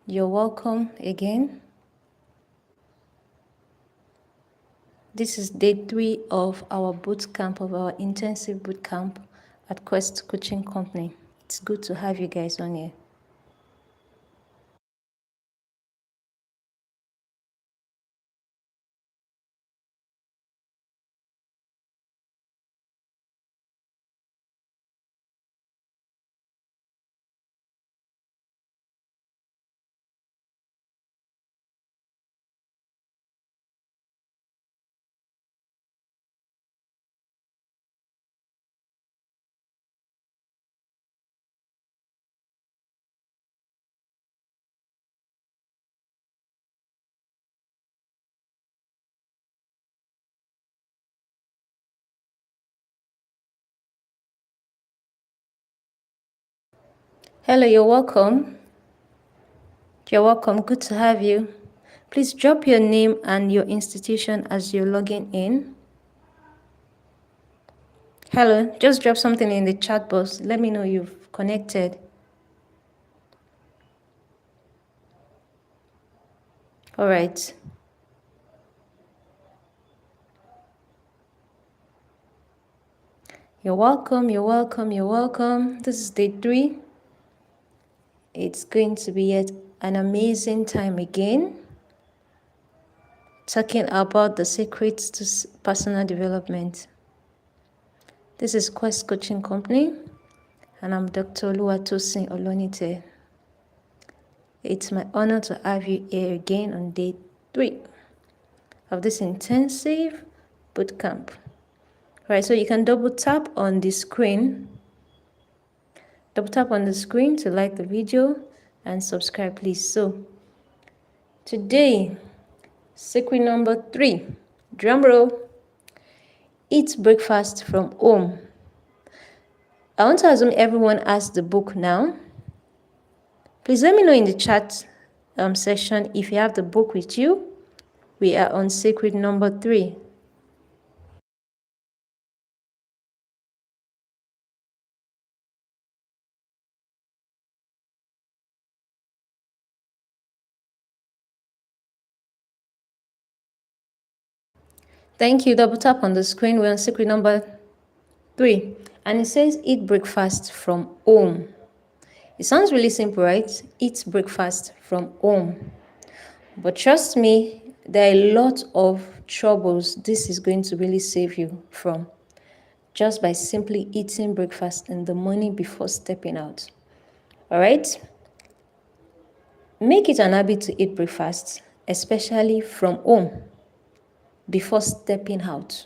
You're welcome again. This is day 3 of our bootcamp, of our intensive bootcamp at Quest Coaching Company. It's good to have you guys on here. Hello, you're welcome. You're welcome. Good to have you. Please drop your name and your institution as you're logging in. Hello, just drop something in the chat box. Let me know you've connected. All right. You're welcome. You're welcome. You're welcome. This is day 3. It's going to be yet an amazing time again, talking about the secrets to personal development. This is Quest Coaching Company, and I'm Dr. Oluwatosin Olonite. It's my honor to have you here again on day 3 of this intensive bootcamp. All right, so you can double tap on the screen. Double tap on the screen to like the video and subscribe, please. So today, secret number 3, drum roll. Eat breakfast from home. I want to assume everyone has the book now. Please let me know in the chat section if you have the book with you. We are on secret number 3. Thank you. Double tap on the screen. We're on secret number 3. And it says eat breakfast from home. It sounds really simple, right? Eat breakfast from home. But trust me, there are a lot of troubles this is going to really save you from, just by simply eating breakfast in the morning before stepping out. All right? Make it an habit to eat breakfast, especially from home, before stepping out.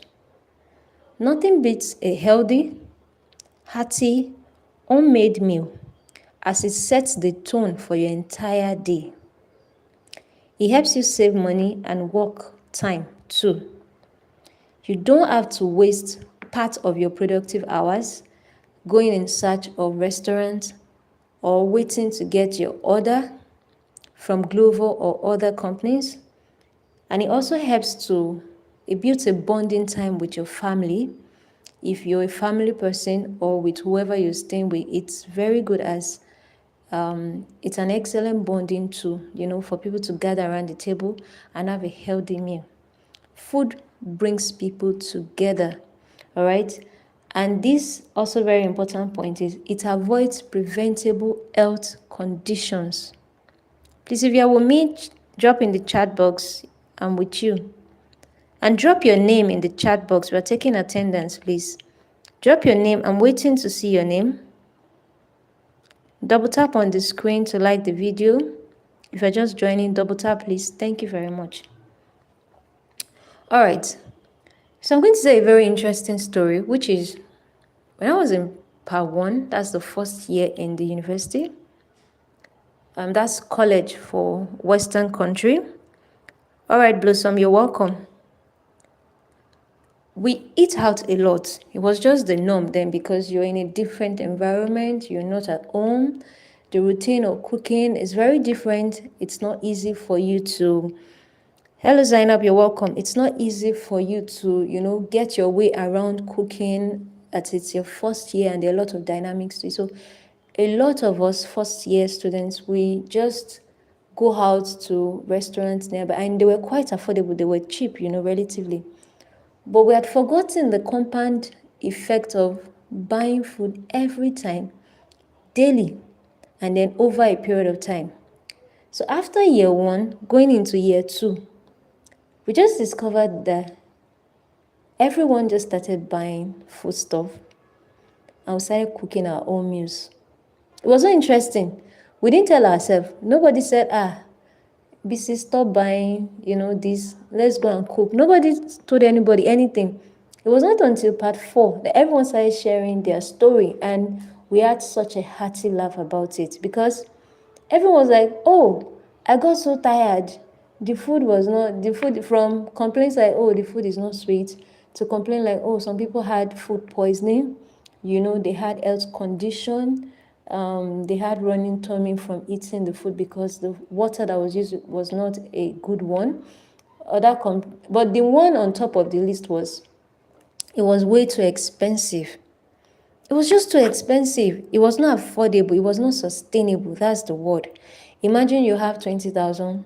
Nothing beats a healthy, hearty, homemade meal, as it sets the tone for your entire day. It helps you save money and work time too. You don't have to waste part of your productive hours going in search of restaurants or waiting to get your order from Glovo or other companies. And it also helps it builds a bonding time with your family. If you're a family person or with whoever you're staying with, it's very good as it's an excellent bonding tool, for people to gather around the table and have a healthy meal. Food brings people together, all right? And this also very important point is it avoids preventable health conditions. Please, if you're with me, drop in the chat box. I'm with you. And drop your name in the chat box. We're taking attendance, please. Drop your name. I'm waiting to see your name. Double tap on the screen to like the video. If you're just joining, double tap, please. Thank you very much. All right. So I'm going to say a very interesting story, which is when I was in part 1, that's the first year in the university. That's college for Western country. All right, Blossom, you're welcome. We eat out a lot. It was just the norm then because you're in a different environment. You're not at home. The routine of cooking is very different. It's not easy for you to... Hello, Zainab, you're welcome. It's not easy for you to, get your way around cooking as it's your first year and there are a lot of dynamics to it. So a lot of us first year students, we just go out to restaurants nearby, and they were quite affordable. They were cheap, relatively. But we had forgotten the compound effect of buying food every time, daily, and then over a period of time. So after year one, going into year two, we just discovered that everyone just started buying food stuff and we started cooking our own meals. It was so interesting. We didn't tell ourselves. Nobody said, BC, stop buying, this, let's go and cook. Nobody told anybody anything. It was not until part 4 that everyone started sharing their story, and we had such a hearty laugh about it because everyone was like, oh, I got so tired. The food from complaints like, oh, the food is not sweet, to complain like, oh, some people had food poisoning, they had health condition, they had running tummy from eating the food because the water that was used was not a good one. But the one on top of the list was, it was way too expensive. It was just too expensive. It was not affordable. It was not sustainable. That's the word. Imagine you have 20,000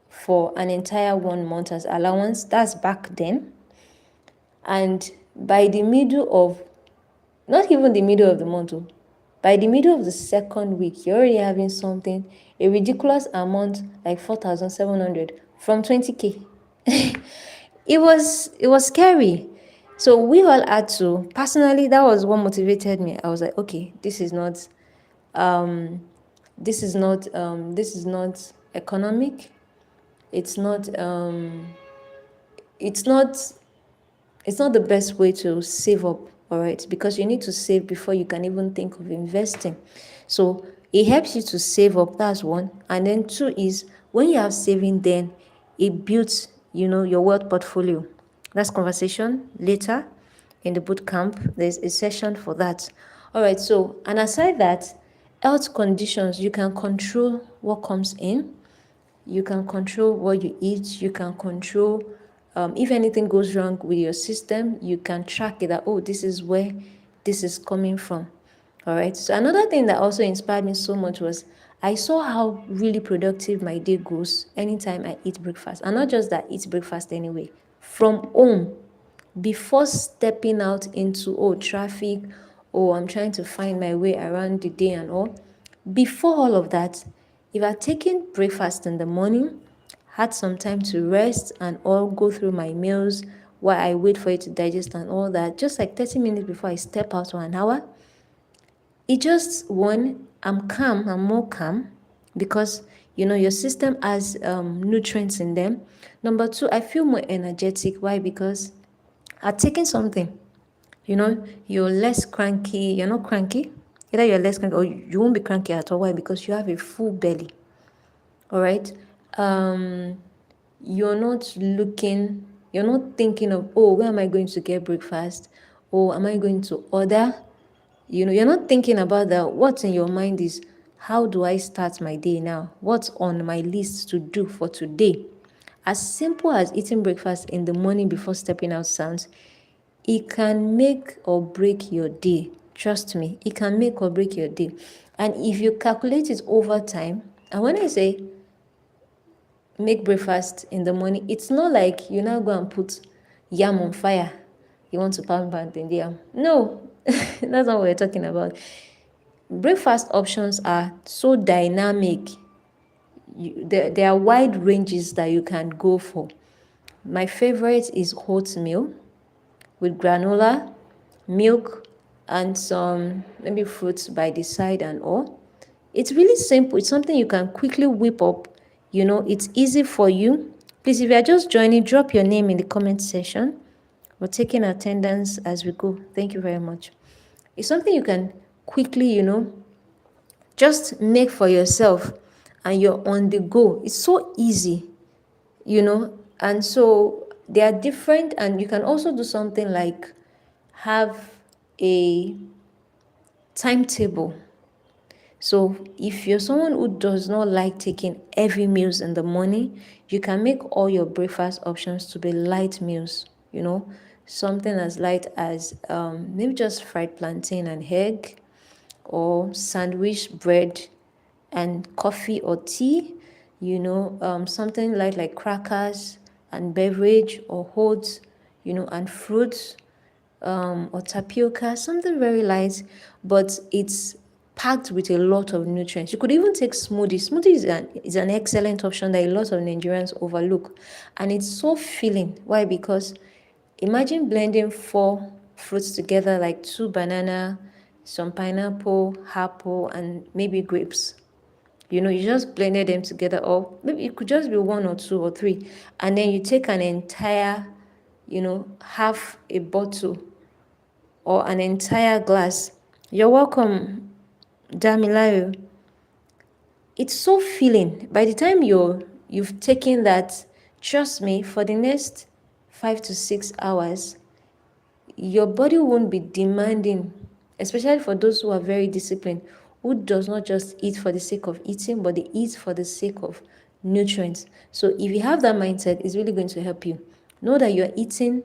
for an entire 1 month as allowance. That's back then. And by the middle of, not even the middle of the month, by the middle of the second week, you're already having something, a ridiculous amount like 4,700 from 20K. It was scary. So we all had to, personally, that was what motivated me. I was like, okay, this is not economic. It's not it's not it's not the best way to save up, all right? Because you need to save before you can even think of investing. So it helps you to save up, that's one. And then two is, when you have saving, then it builds, your wealth portfolio. That's conversation later in the boot camp. There's a session for that. All right, so, and aside that, health conditions, you can control what comes in. You can control what you eat. You can control, if anything goes wrong with your system, you can track it that, oh, this is where this is coming from. All right. So another thing that also inspired me so much was, I saw how really productive my day goes anytime I eat breakfast. And not just that, eat breakfast anyway, from home, before stepping out into, traffic, I'm trying to find my way around the day and all. Before all of that, if I taken breakfast in the morning, had some time to rest and all, go through my meals while I wait for it to digest and all that, just like 30 minutes before I step out, or an hour, it just, one, I'm more calm because, your system has nutrients in them. Number two, I feel more energetic. Why? Because I've taken something. You're less cranky. You're not cranky. Either you're less cranky or you won't be cranky at all. Why? Because you have a full belly. All right. You're not thinking of, oh, where am I going to get breakfast? Or am I going to order? You're not thinking about that. What's in your mind is, how do I start my day now? What's on my list to do for today? As simple as eating breakfast in the morning before stepping out sounds, it can make or break your day. Trust me, it can make or break your day. And if you calculate it over time, and when I say make breakfast in the morning, it's not like you now go and put yam on fire. You want to pound the yam. No, that's not what we're talking about. Breakfast options are so dynamic. There are wide ranges that you can go for. My favorite is oatmeal with granola, milk, and some maybe fruits by the side and all. It's really simple. It's something you can quickly whip up. It's easy for you. Please, if you are just joining, drop your name in the comment section. We're taking attendance as we go. Thank you very much. It's something you can quickly, just make for yourself, and you're on the go. It's so easy, and so they are different. And you can also do something like have a timetable. So if you're someone who does not like taking heavy meals in the morning, you can make all your breakfast options to be light meals, something as light as maybe just fried plantain and egg, or sandwich, bread and coffee or tea. something like crackers and beverage or oats, and fruits, or tapioca, something very light, but it's packed with a lot of nutrients. You could even take smoothie. Smoothie is an excellent option that a lot of Nigerians overlook, and it's so filling. Why? Because imagine blending 4 fruits together, like 2 banana, some pineapple, apple, and maybe grapes. You just blended them together, or maybe it could just be 1 or 2 or 3, and then you take an entire, half a bottle or an entire glass. You're welcome, Damilayo. It's so filling. By the time you've taken that, trust me, for the next 5 to 6 hours, your body won't be demanding, especially for those who are very disciplined, who does not just eat for the sake of eating, but they eat for the sake of nutrients. So if you have that mindset, it's really going to help you. Know that you're eating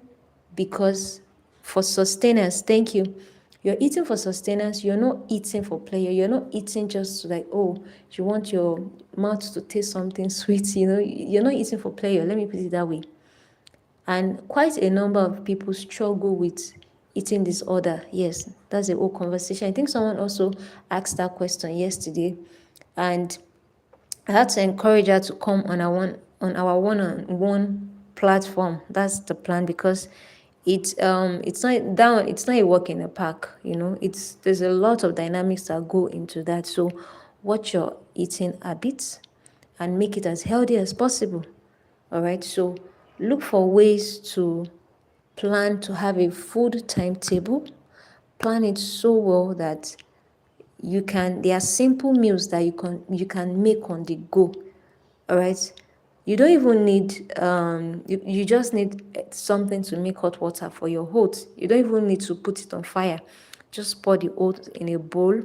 because for sustenance. Thank you. You're eating for sustenance. You're not eating for pleasure. You're not eating just like, oh, you want your mouth to taste something sweet. You're not eating for pleasure. Let me put it that way. And quite a number of people struggle with eating disorder. Yes, that's a whole conversation. I think someone also asked that question yesterday, and I had to encourage her to come on our one-on-one platform. That's the plan, because it's not a walk in the park. There's a lot of dynamics that go into that. So watch your eating habits and make it as healthy as possible. All right, so look for ways to plan to have a food timetable. Plan it so well that there are simple meals that you can make on the go. All right, you don't even need you just need something to make hot water for your oats. You don't even need to put it on fire. Just pour the oats in a bowl,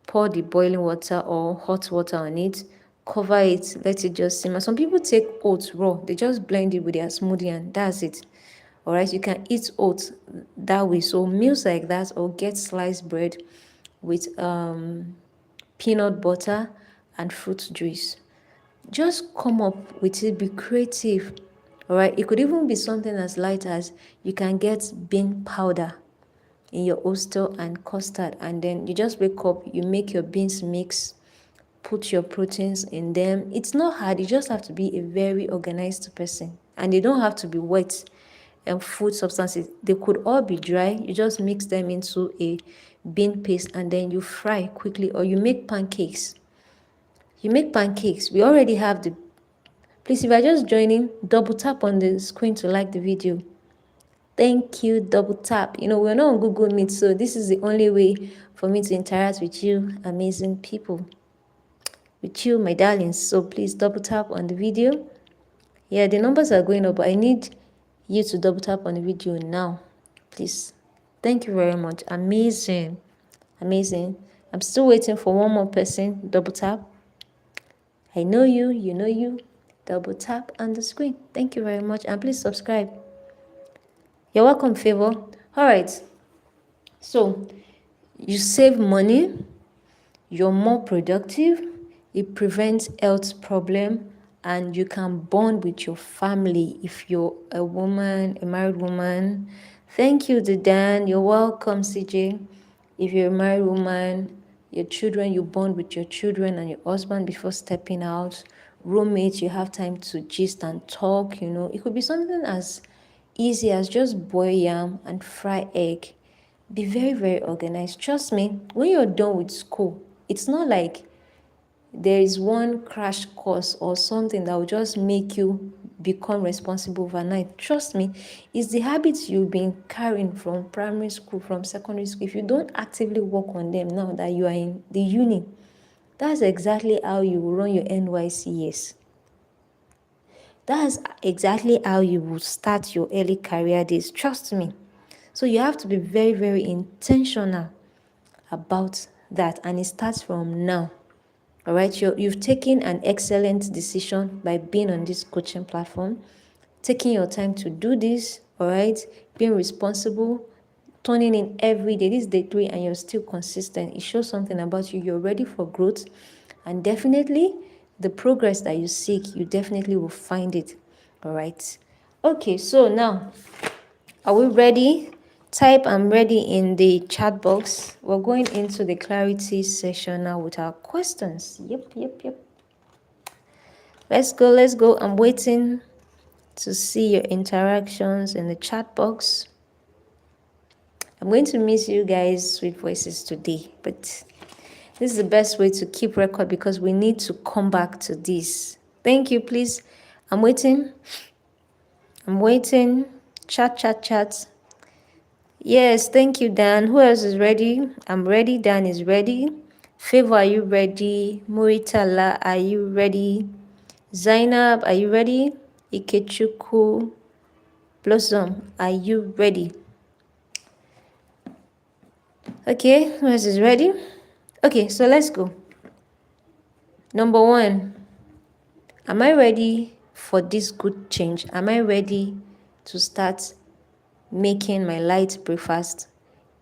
pour the boiling water or hot water on it, cover it, let it just simmer. Some people take oats raw, they just blend it with their smoothie and that's it. All right, you can eat oats that way. So meals like that, or get sliced bread with peanut butter and fruit juice. Just come up with it, be creative. All right, it could even be something as light as you can get bean powder in your oatmeal and custard, and then you just wake up, you make your beans mix, put your proteins in them. It's not hard. You just have to be a very organized person, and they don't have to be wet and food substances. They could all be dry. You just mix them into a bean paste, and then you fry quickly, or you make pancakes. We already have the. Please, if you're just joining, double tap on the screen to like the video. Thank you, double tap. We're not on Google Meet, so this is the only way for me to interact with you, amazing people. With you, my darlings. So please double tap on the video. Yeah, the numbers are going up, but I need you to double tap on the video now. Please. Thank you very much. Amazing. I'm still waiting for one more person. Double tap. I know you, you know you. Double tap on the screen. Thank you very much. And please subscribe. You're welcome, Favor. All right. So you save money. You're more productive. It prevents health problem, and you can bond with your family if you're a married woman. Thank you, Dan. You're welcome, CJ. If you're a married woman, your children, you bond with your children and your husband before stepping out. Roommates, you have time to gist and talk. It could be something as easy as just boil yam and fry egg. Be very, very organized. Trust me, when you're done with school, it's not like there is one crash course or something that will just make you become responsible overnight. Trust me, it's the habits you've been carrying from primary school, from secondary school. If you don't actively work on them now that you are in the uni, that's exactly how you will run your NYCS. That's exactly how you will start your early career days. Trust me. So you have to be very, very intentional about that, and it starts from now. All right, you've taken an excellent decision by being on this coaching platform, taking your time to do this. All right, being responsible, turning in every day. This is day 3 and you're still consistent. It shows something about you. You're ready for growth, and definitely the progress that you seek, you definitely will find it. All right. Okay, so now, are we ready? Type "I'm ready" in the chat box. We're going into the clarity session now with our questions. Yep. Let's go. I'm waiting to see your interactions in the chat box. I'm going to miss you guys' sweet voices today, but this is the best way to keep record because we need to come back to this. Thank you, please. I'm waiting. Chat. Yes, thank you, Dan. Who else is ready? I'm ready. Dan is ready. Favor, are you ready? Muritala, are you ready? Zainab, are you ready? Ikechuku, Blossom, are you ready? Okay, who else is ready? Okay, so let's go. Number 1, am I ready for this good change? Am I ready to start making my light breakfast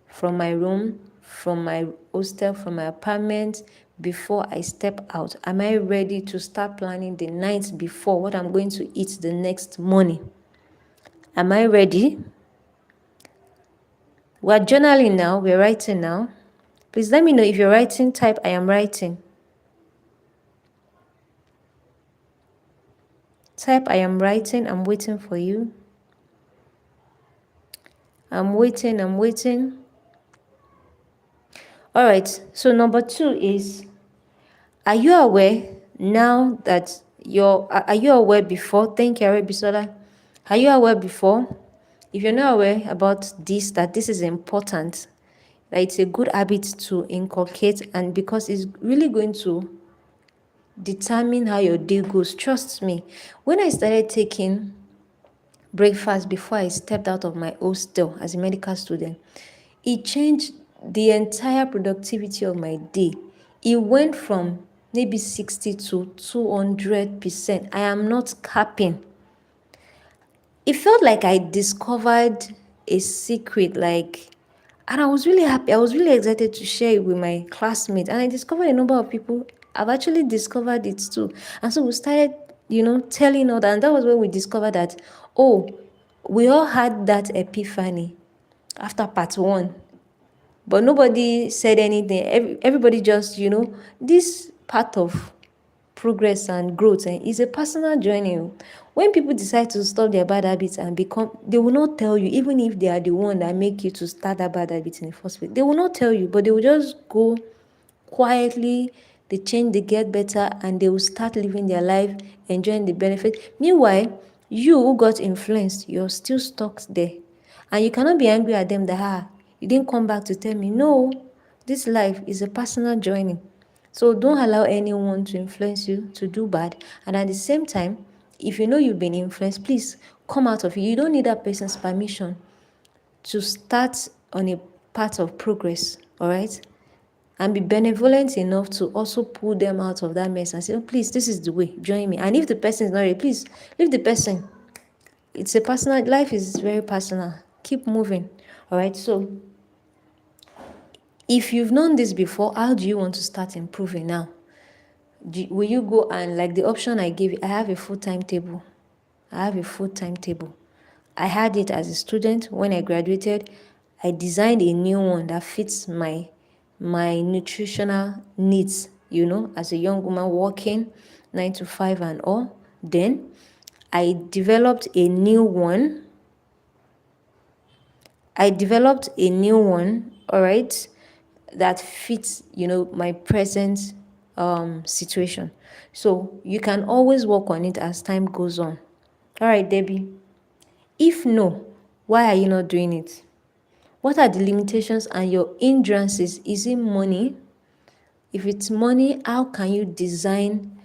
from my room, from my hostel, from my apartment before I step out? Am I ready to start planning the night before what I'm going to eat the next morning? Am I ready? We're journaling now, we're writing now. Please let me know if you're writing, type "I am writing." Type "I am writing." I'm waiting for you. I'm waiting. All right, so number 2 is, are you aware now that are you aware before? Thank you, Arabisola. Are you aware before? If you're not aware about this, that this is important, that it's a good habit to inculcate, and because it's really going to determine how your day goes. Trust me, when I started taking breakfast before I stepped out of my hostel as a medical student, it changed the entire productivity of my day. It went from maybe 60 to 200%. I am not capping. It felt like I discovered a secret, and I was really happy. I was really excited to share it with my classmates. And I discovered a number of people have actually discovered it too. And so we started, telling others. And that was when we discovered that, oh, we all had that epiphany after part 1. But nobody said anything. Everybody just, this part of progress and growth is a personal journey. When people decide to stop their bad habits and they will not tell you, even if they are the one that make you to start that bad habit in the first place. They will not tell you, but they will just go quietly. They change, they get better, and they will start living their life, enjoying the benefit. Meanwhile, you who got influenced, you're still stuck there. And you cannot be angry at them that, you didn't come back to tell me. No, this life is a personal journey. So don't allow anyone to influence you to do bad. And at the same time, if you know you've been influenced, please come out of it. You don't need that person's permission to start on a path of progress, all right? And be benevolent enough to also pull them out of that mess and say, oh, please, this is the way, join me. And if the person is not ready, please leave the person. It's a personal, life is very personal. Keep moving, all right? So if you've known this before, how do you want to start improving now? Will you go and, like the option I gave you, I have a full timetable. I had it as a student. When I graduated, I designed a new one that fits my nutritional needs, as a young woman working 9 to 5 and all. Then I developed a new one. All right, that fits, my present situation. So you can always work on it as time goes on. All right, Debbie. If no, why are you not doing it? What are the limitations and your hindrances? Is it money? If it's money, how can you design?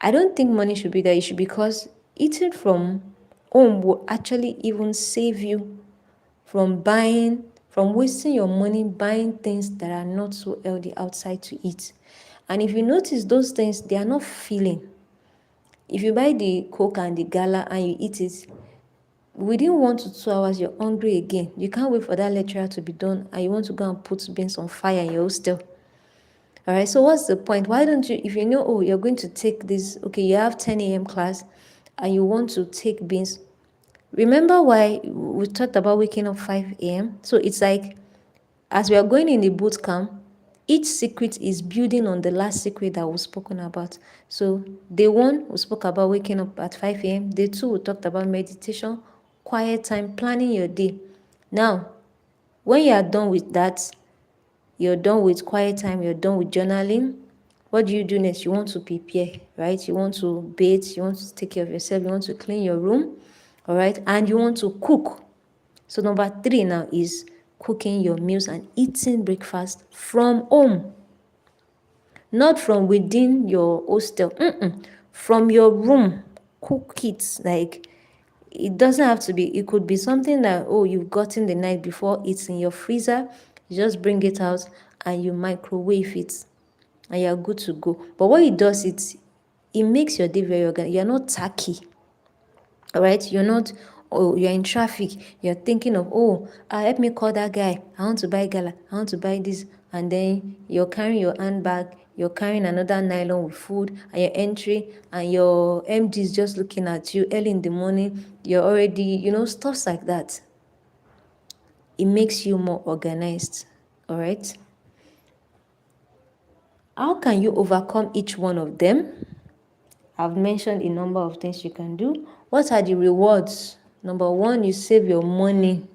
I don't think money should be the issue, because eating from home will actually even save you from wasting your money buying things that are not so healthy outside to eat. And if you notice, those things, they are not filling. If you buy the Coke and the Gala and you eat it, within 1 to 2 hours, you're hungry again. You can't wait for that lecturer to be done and you want to go and put beans on fire in your hostel. All right, so what's the point? Why don't you, if you know, oh, you're going to take this, okay, you have 10 a.m. class and you want to take beans. Remember why we talked about waking up 5 a.m.? So it's like, as we are going in the boot camp, each secret is building on the last secret that was spoken about. So day one, we spoke about waking up at 5 a.m. Day two, we talked about meditation, quiet time, planning your day. Now, when you are done with that, you're done with quiet time, you're done with journaling, what do you do next? You want to prepare, right? You want to bathe, you want to take care of yourself, you want to clean your room, all right? And you want to cook. So number 3 now is cooking your meals and eating breakfast from home, not from within your hostel. From your room. Cook it. Like, it doesn't have to be, it could be something that, oh, you've gotten the night before, it's in your freezer, you just bring it out and you microwave it and you're good to go. But what it does, it makes your day very organized. You're not tacky. All right, you're not, oh, you're in traffic, you're thinking of, oh, help me call that guy, I want to buy gala, I want to buy this, and then you're carrying your handbag, you're carrying another nylon with food, and your entry, and your MD is just looking at you early in the morning, you're already, stuff like that. It makes you more organized. All right, how can you overcome each one of them? I've mentioned a number of things you can do. What are the rewards? Number 1, you save your money.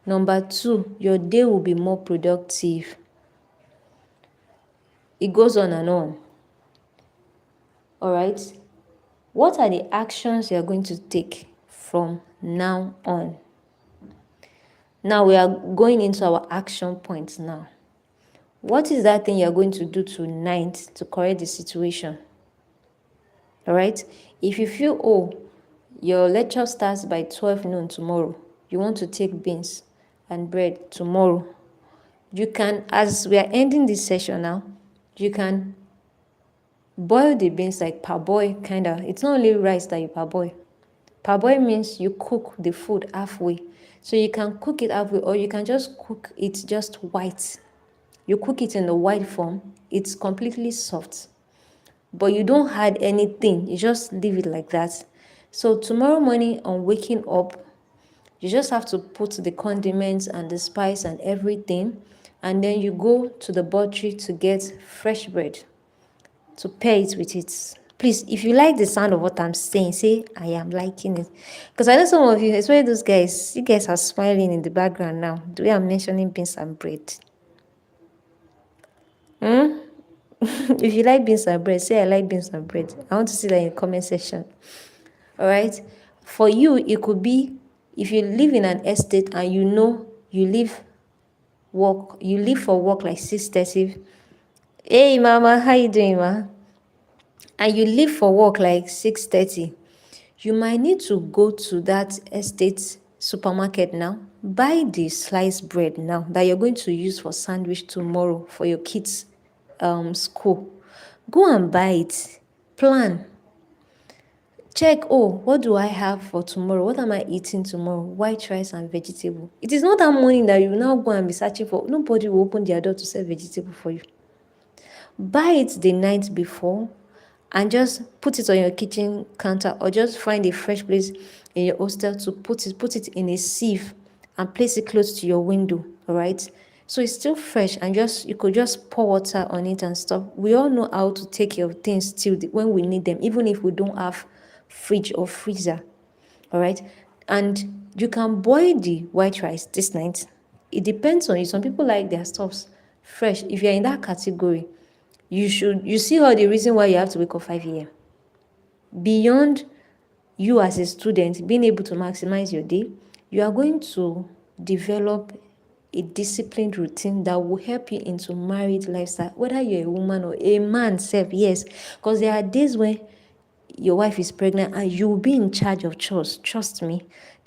Number 2, your day will be more productive. It goes on and on. All right. What are the actions you're going to take from now on? Now we are going into our action points now. What is that thing you're going to do tonight to correct the situation? All right. If you feel, oh, your lecture starts by 12 noon tomorrow, you want to take beans and bread tomorrow, you can, as we are ending this session now, you can boil the beans like parboil, kind of. It's not only rice that you parboil. Parboil means you cook the food halfway. So you can cook it halfway, or you can just cook it just white. You cook it in the white form. It's completely soft. But you don't add anything. You just leave it like that. So tomorrow morning on waking up, you just have to put the condiments and the spice and everything. And then you go to the butchery to get fresh bread to pair it with it. Please, if you like the sound of what I'm saying, say, I am liking it. Because I know some of you, especially those guys, you guys are smiling in the background now. The way I'm mentioning beans and bread. If you like beans and bread, say I like beans and bread. I want to see that in the comment section. All right. For you, it could be if you live in an estate and you leave for work like 6:30. Hey mama, how you doing, ma? And you leave for work like 6:30. You might need to go to that estate supermarket now, buy the sliced bread now that you're going to use for sandwich tomorrow for your kids' school. Go and buy it. Plan. Check, oh, what do I have for tomorrow? What am I eating tomorrow? White rice and vegetable. It is not that morning that you now go and be searching for. Nobody will open their door to sell vegetable for you. Buy it the night before and just put it on your kitchen counter, or just find a fresh place in your hostel to put it in a sieve and place it close to your window. All right, so it's still fresh, and you could just pour water on it and stuff. We all know how to take care of things till when we need them, even if we don't have fridge or freezer. All right, and you can boil the white rice this night. It depends on you. Some people like their stuffs fresh. If you're in that category, you see all the reason why you have to wake up 5 a.m. Beyond you as a student being able to maximize your day, you are going to develop a disciplined routine that will help you into married lifestyle, whether you're a woman or a man self. Yes, because there are days when your wife is pregnant and you will be in charge of chores. Trust me,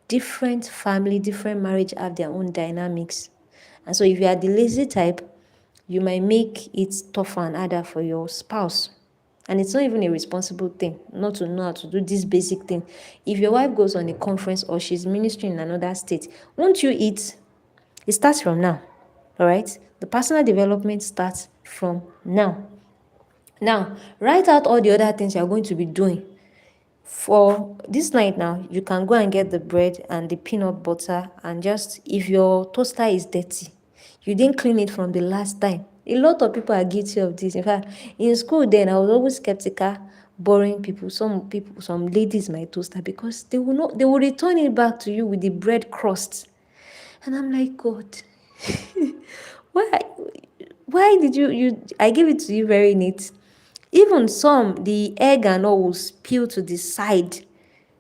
different family, different marriage have their own dynamics. And so if you are the lazy type, you might make it tougher and harder for your spouse. And it's not even a responsible thing not to know how to do this basic thing. If your wife goes on a conference or she's ministering in another state, won't you eat? It starts from now. All right. The personal development starts from now. Now, write out all the other things you're going to be doing. For this night now, you can go and get the bread and the peanut butter, and just, if your toaster is dirty, you didn't clean it from the last time. A lot of people are guilty of this. In fact, in school then, I was always skeptical borrowing people, some ladies my toaster, because they will return it back to you with the bread crust. And I'm like, God, why why did I gave it to you very neat. Even some, the egg and all will spill to the side.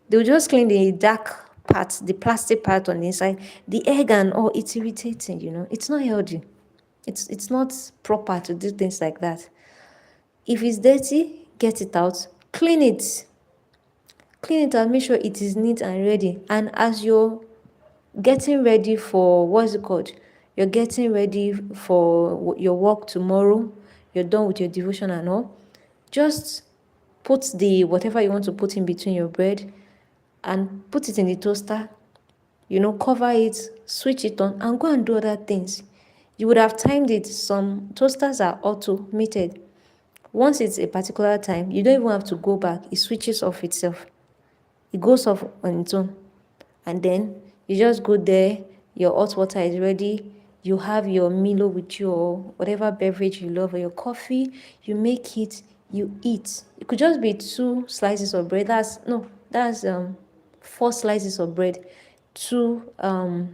They'll just clean the dark part, the plastic part on the inside. The egg and all, it's irritating. It's not healthy. It's not proper to do things like that. If it's dirty, get it out. Clean it. Clean it out. Make sure it is neat and ready. And as you're getting ready for, what's it called? You're getting ready for your work tomorrow. You're done with your devotion and all. Just put the whatever you want to put in between your bread and put it in the toaster. Cover it, switch it on, and go and do other things. You would have timed it. Some toasters are automated. Once it's a particular time, you don't even have to go back. It switches off itself. It goes off on its own. And then you just go there, your hot water is ready, you have your Milo with you, or whatever beverage you love, or your coffee, you make it, you eat. It could just be 2 slices of bread. That's 4 slices of bread, 2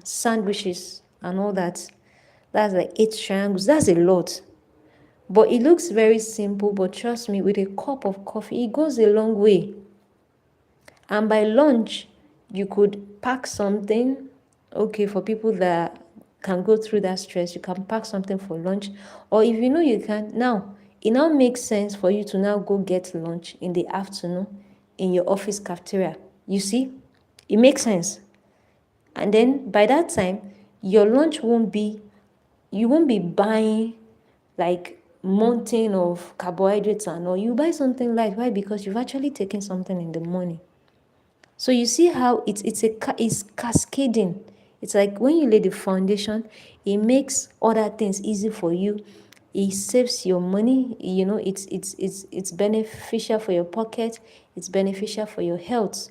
sandwiches and all that. That's like 8 triangles. That's a lot. But it looks very simple, but trust me, with a cup of coffee, it goes a long way. And by lunch, you could pack something. Okay, for people that can go through that stress, you can pack something for lunch. Or if you know you can't, now, it now makes sense for you to now go get lunch in the afternoon in your office cafeteria. You see, it makes sense. And then by that time, your lunch you won't be buying like mountain of carbohydrates and all. You buy something light. Why? Because you've actually taken something in the morning. So you see how it's cascading. It's like when you lay the foundation, it makes other things easy for you. It saves your money. It's beneficial for your pocket. It's beneficial for your health.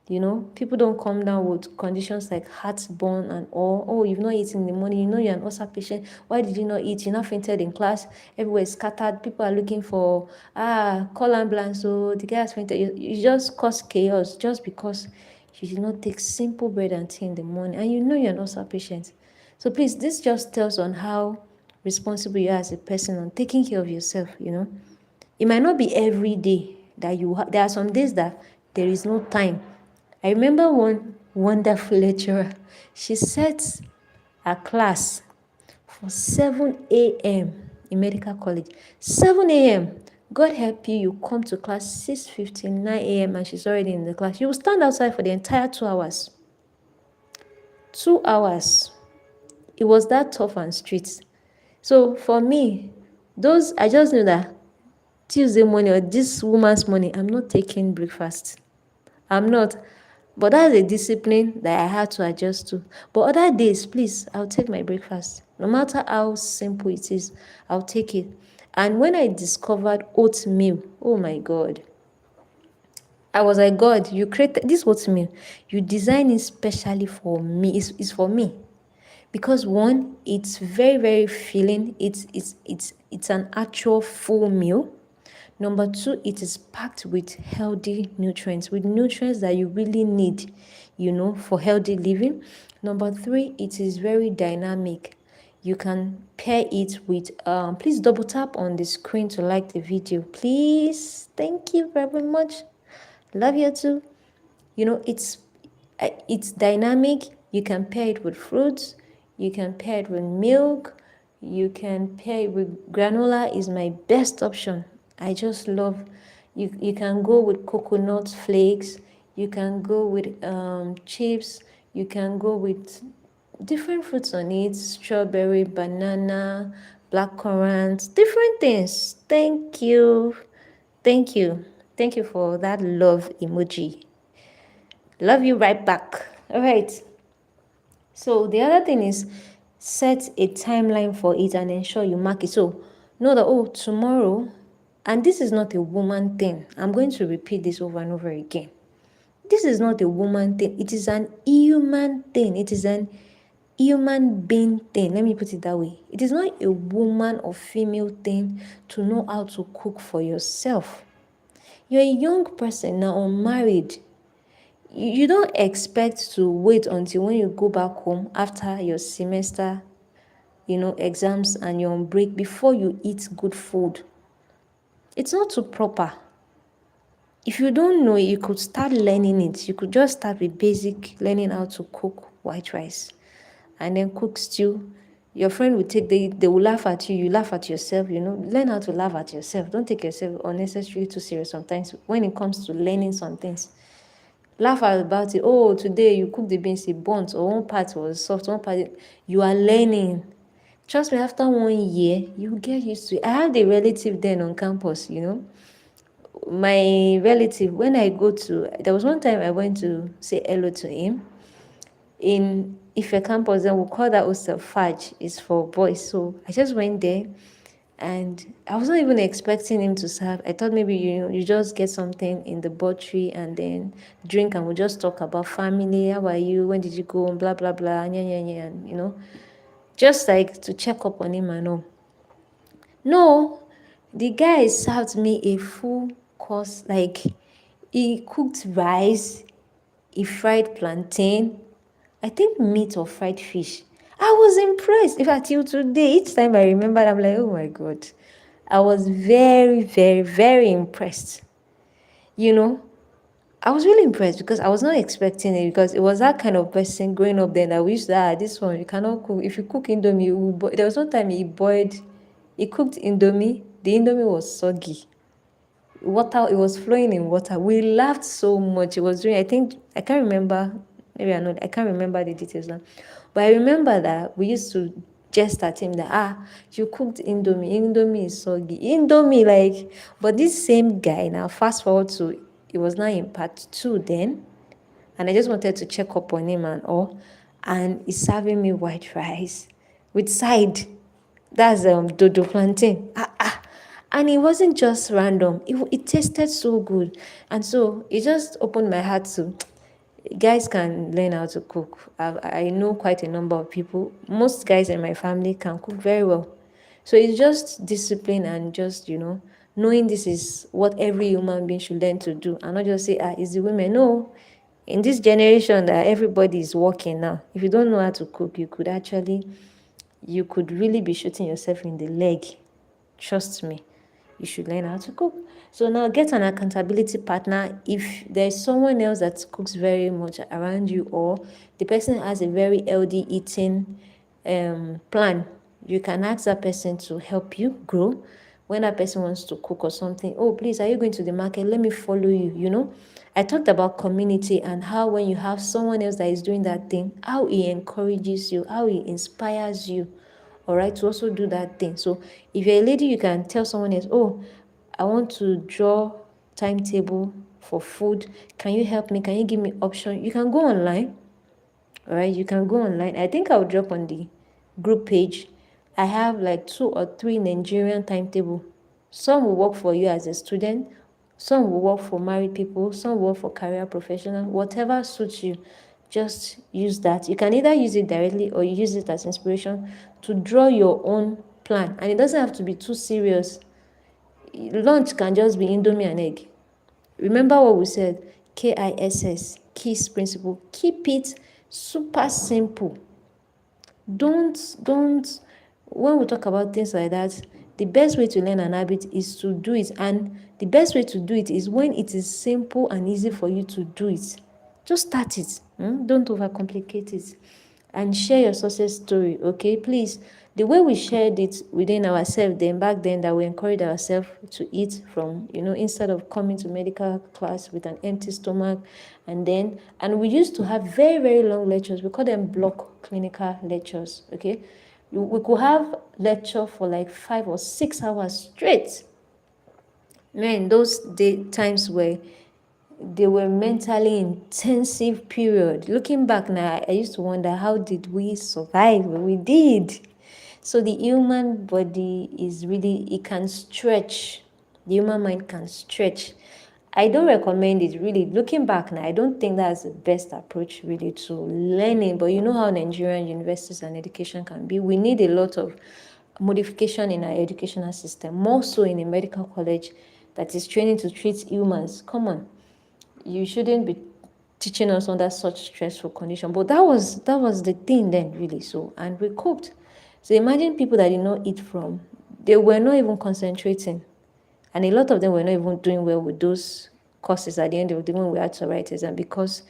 People don't come down with conditions like heartburn and all. Oh, you've not eaten in the morning. You're an ulcer patient. Why did you not eat? You're not fainted in class. Everywhere is scattered. People are looking for, call ambulance. So the guy has fainted. You just cause chaos just because you did not take simple bread and tea in the morning. And you're an ulcer patient. So please, this just tells on how responsible you are as a person on taking care of yourself. It might not be every day that there are some days that there is no time. I remember one wonderful lecturer. She sets a class for 7 a.m. in medical college. 7 a.m. God help you, you come to class 6:59 a.m. and she's already in the class. You will stand outside for the entire 2 hours. 2 hours. It was that tough and strict. So for me, I just knew that Tuesday morning or this woman's morning, I'm not taking breakfast. I'm not. But that's a discipline that I had to adjust to. But other days, please, I'll take my breakfast. No matter how simple it is, I'll take it. And when I discovered oatmeal, oh my God. I was like, God, you created this oatmeal. You designed it specially for me. It's for me. Because one, it's very, very filling. It's an actual full meal. Number 2, it is packed with healthy nutrients, that you really need, for healthy living. Number 3, it is very dynamic. You can pair it with, please double tap on the screen to like the video, please. Thank you very much. Love you too. It's dynamic. You can pair it with fruits. You can pair it with milk. You can pair it with granola. Is my best option. I just love. You can go with coconut flakes. You can go with chips. You can go with different fruits on it: strawberry, banana, blackcurrant, different things. Thank you for that love emoji. Love you right back. All right. So the other thing is, Set a timeline for it and ensure you mark it. So know that, oh, tomorrow, and this is not a woman thing. I'm going to repeat this over and over again. This is not a woman thing. It is an human thing. It is an human being thing. Let me put it that way. It is not a woman or female thing to know how to cook for yourself. You're a young person now, unmarried. You don't expect to wait until when you go back home after your semester, exams, and you're on break before you eat good food. It's not too proper. If you don't know, you could start learning it. You could just start with basic learning how to cook white rice and then cook stew. Your friend will they will laugh at you. You laugh at yourself, Learn how to laugh at yourself. Don't take yourself unnecessarily too serious sometimes when it comes to learning some things. Laugh about it. Oh, today you cooked the beans, it burnt, or one part was soft, one part. You are learning. Trust me, after 1 year, you get used to it. I had a relative then on campus, My relative, when I go to, there was one time I went to say hello to him in Ife campus, then we call that hostel Fudge, it's for boys. So I just went there and I was not even expecting him to serve. I thought maybe you just get something in the buttery and then drink and we'll just talk about family. How are you? When did you go? And blah, blah, blah. And just like to check up on him and all. No, the guy served me a full course. Like, he cooked rice, he fried plantain, I think meat or fried fish. I was impressed. In fact, till today, each time I remember, I'm like, oh my God. I was very, very, very impressed. I was really impressed because I was not expecting it, because it was that kind of person growing up then that we used to, this one, you cannot cook. If you cook Indomie, there was one time he cooked Indomie. The Indomie was soggy. Water, it was flowing in water. We laughed so much. It was doing, I can't remember, maybe I can't remember the details now. But I remember that we used to jest at him that, you cooked Indomie is soggy. Indomie, like, but this same guy now, fast forward to, it was now in part 2 then, and I just wanted to check up on him and all, and he's serving me white rice with side. That's dodo plantain. And it wasn't just random. It tasted so good. And so it just opened my heart to, guys can learn how to cook. I know quite a number of people. Most guys in my family can cook very well. So it's just discipline and just, knowing this is what every human being should learn to do. And not just say, it's the women. No. In this generation that everybody is working now, if you don't know how to cook, you could really be shooting yourself in the leg. Trust me. You should learn how to cook. So now get an accountability partner. If there's someone else that cooks very much around you, or the person has a very healthy eating plan, you can ask that person to help you grow. When that person wants to cook or something, oh, please, are you going to the market? Let me follow you, I talked about community and how when you have someone else that is doing that thing, how he encourages you, how he inspires you, all right, to also do that thing. So if you're a lady, you can tell someone else, oh, I want to draw timetable for food. Can you help me? Can you give me option? You can go online, all right? You can go online. I think I'll drop on the group page. I have like 2 or 3 Nigerian timetable. Some will work for you as a student. Some will work for married people. Some will work for career professional. Whatever suits you, just use that. You can either use it directly or use it as inspiration to draw your own plan. And it doesn't have to be too serious. Lunch can just be Indomie and egg. Remember what we said, KISS, KISS principle. Keep it super simple. Don't, when we talk about things like that, the best way to learn an habit is to do it. And the best way to do it is when it is simple and easy for you to do it. Just start it. Don't overcomplicate it. And share your success story, okay? Please, the way we shared it within ourselves then, back then, that we encouraged ourselves to eat from, instead of coming to medical class with an empty stomach. And we used to have very, very long lectures. We call them block clinical lectures, okay? We could have lecture for like 5 or 6 hours straight. Man, those times were they were mentally intensive period. Looking back now, I used to wonder, how did we survive? We did. So the human body is really, it can stretch. The human mind can stretch. I don't recommend it really. Looking back now, I don't think that's the best approach really to learning. But you know how Nigerian universities and education can be. We need a lot of modification in our educational system, more so in a medical college that is training to treat humans. Come on, you shouldn't be teaching us under such stressful condition. But that was the thing then, really. So, and we coped. So imagine people that did not eat from, they were not even concentrating, and a lot of them were not even doing well with those courses at the end of the day when we had to write exam, because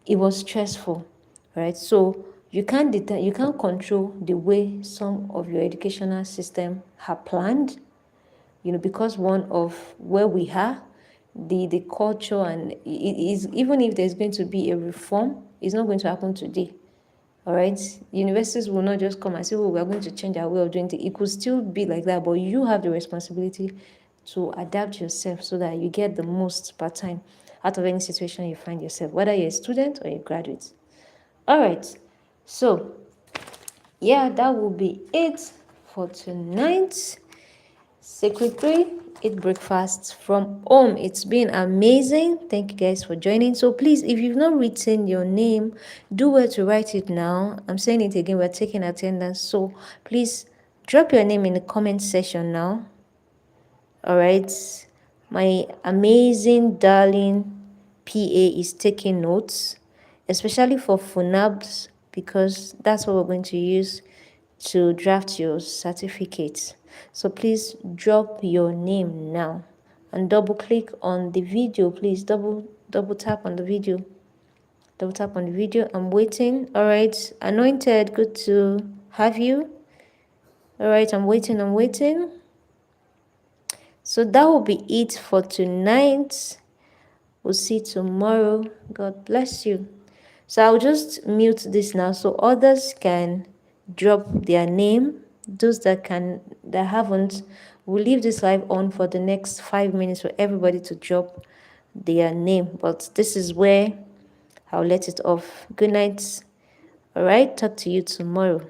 it was stressful, right? So you can't control the way some of your educational system have planned, because one of where we are, the culture, and it is, even if there's going to be a reform, it's not going to happen today. All right, universities will not just come and say, "Oh, we are going to change our way of doing things." It could still be like that, but you have the responsibility to adapt yourself so that you get the most part time out of any situation you find yourself, whether you're a student or a graduate. All right, so yeah, that will be it for tonight. Secretary, eat breakfast from home. It's been amazing. Thank you guys for joining. So please, if you've not written your name, do well to write it now. I'm saying it again, we're taking attendance. So please drop your name in the comment section now. All right. My amazing darling PA is taking notes, especially for FUNABs, because that's what we're going to use to draft your certificate. So please drop your name now and double click on the video. Please double tap on the video. Double tap on the video. I'm waiting. All right. Anointed, good to have you. All right, I'm waiting. So that will be it for tonight. We'll see you tomorrow. God bless you. So I'll just mute this now so others can drop their name. Those that haven't, we'll leave this live on for the next 5 minutes for everybody to drop their name. But this is where I'll let it off. Good night. All right, talk to you tomorrow.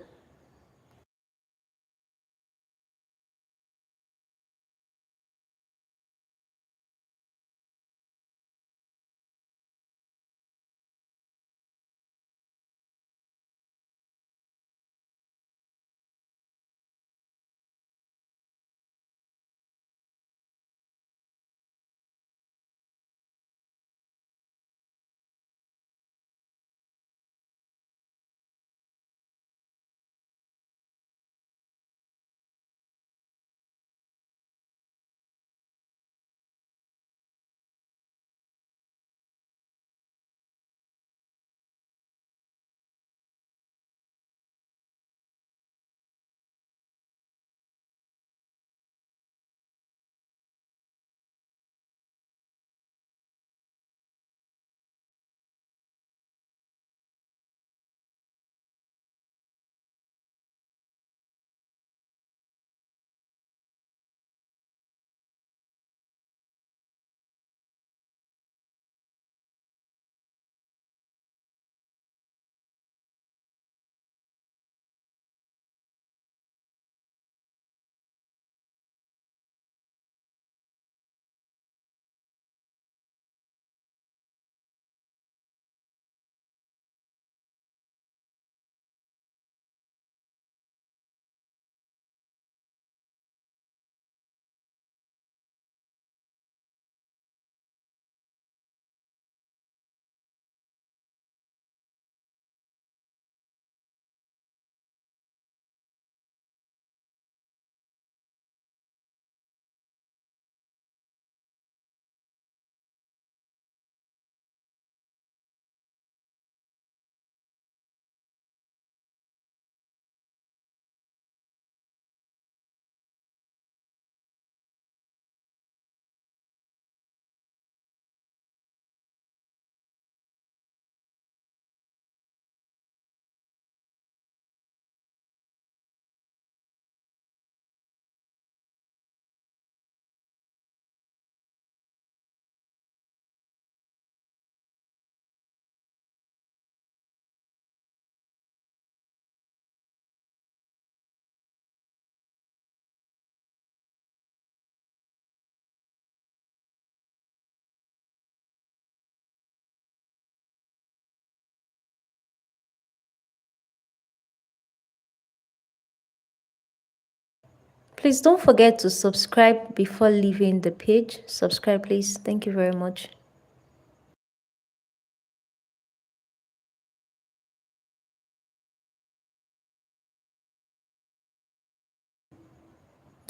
Please don't forget to subscribe before leaving the page. Subscribe, please. Thank you very much.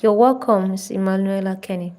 You're welcome, Miss Emanuela Kenny.